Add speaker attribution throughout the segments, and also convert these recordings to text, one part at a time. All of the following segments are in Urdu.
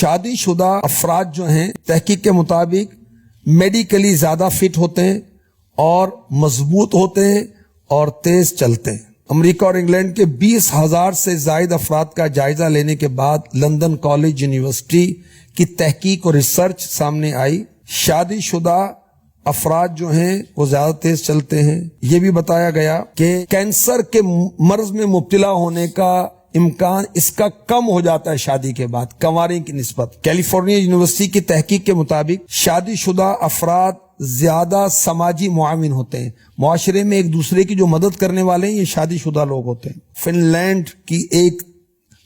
Speaker 1: شادی شدہ افراد جو ہیں تحقیق کے مطابق میڈیکلی زیادہ فٹ ہوتے ہیں اور مضبوط ہوتے ہیں اور تیز چلتے ہیں۔ امریکہ اور انگلینڈ کے 20,000 سے زائد افراد کا جائزہ لینے کے بعد لندن کالج یونیورسٹی کی تحقیق اور ریسرچ سامنے آئی۔ شادی شدہ افراد جو ہیں وہ زیادہ تیز چلتے ہیں۔ یہ بھی بتایا گیا کہ کینسر کے مرض میں مبتلا ہونے کا امکان اس کا کم ہو جاتا ہے شادی کے بعد کنواری کی نسبت۔ کیلیفورنیا یونیورسٹی کی تحقیق کے مطابق شادی شدہ افراد زیادہ سماجی معاون ہوتے ہیں، معاشرے میں ایک دوسرے کی جو مدد کرنے والے ہیں یہ شادی شدہ لوگ ہوتے ہیں۔ فن لینڈ کی ایک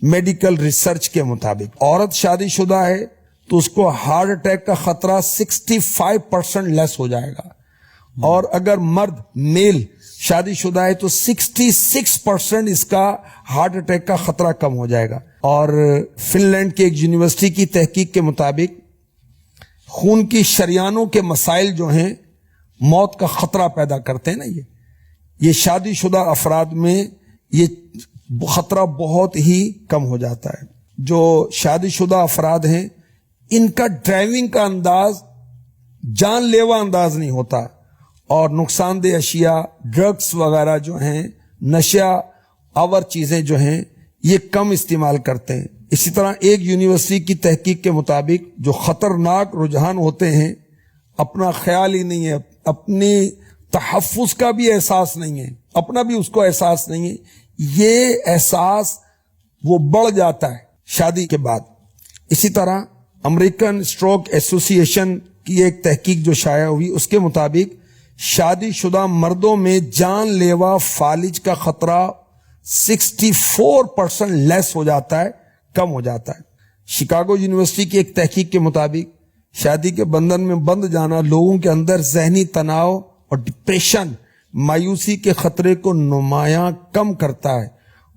Speaker 1: میڈیکل ریسرچ کے مطابق عورت شادی شدہ ہے تو اس کو ہارٹ اٹیک کا خطرہ 65% لیس ہو جائے گا، اور اگر مرد میل شادی شدہ ہے تو 66% اس کا ہارٹ اٹیک کا خطرہ کم ہو جائے گا۔ اور فن لینڈ کی ایک یونیورسٹی کی تحقیق کے مطابق خون کی شریانوں کے مسائل جو ہیں موت کا خطرہ پیدا کرتے ہیں نا، یہ شادی شدہ افراد میں یہ خطرہ بہت ہی کم ہو جاتا ہے۔ جو شادی شدہ افراد ہیں ان کا ڈرائیونگ کا انداز جان لیوا انداز نہیں ہوتا، اور نقصان دہ اشیاء، ڈرگس وغیرہ جو ہیں، نشہ آور چیزیں جو ہیں یہ کم استعمال کرتے ہیں۔ اسی طرح ایک یونیورسٹی کی تحقیق کے مطابق جو خطرناک رجحان ہوتے ہیں، اپنا خیال ہی نہیں ہے، اپنی تحفظ کا بھی احساس نہیں ہے، اپنا بھی اس کو احساس نہیں ہے، یہ احساس وہ بڑھ جاتا ہے شادی کے بعد۔ اسی طرح امریکن اسٹروک ایسوسی ایشن کی ایک تحقیق جو شائع ہوئی اس کے مطابق شادی شدہ مردوں میں جان لیوا فالج کا خطرہ 64% لیس ہو جاتا ہے، کم ہو جاتا ہے۔ شکاگو یونیورسٹی کی ایک تحقیق کے مطابق شادی کے بندھن میں بندھ جانا لوگوں کے اندر ذہنی تناؤ اور ڈپریشن، مایوسی کے خطرے کو نمایاں کم کرتا ہے،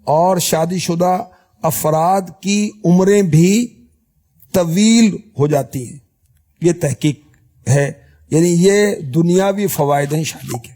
Speaker 1: اور شادی شدہ افراد کی عمریں بھی طویل ہو جاتی ہیں۔ یہ تحقیق ہے، یعنی یہ دنیاوی فوائد ہیں شادی کے۔